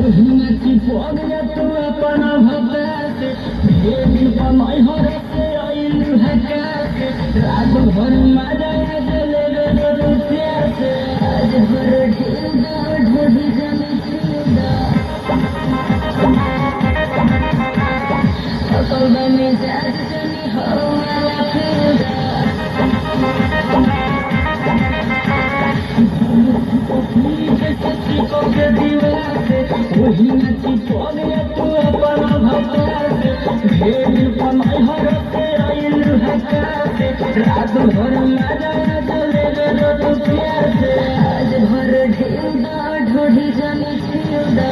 नाची पग जा तू अपना भगाते भेद पमाई हरते आइलू है काते रात भर मजा चले रे रुपया से आज भर ढीला ढोली जाने छुदा सकल बने जात जनी हो वाला फिदा वही नाची पग जा तू अपना भगाते भेद पमाई हरते आइलू है काते रात भर मजा चले रे रुपया से आज भर ढीला ढोली जाने छुदा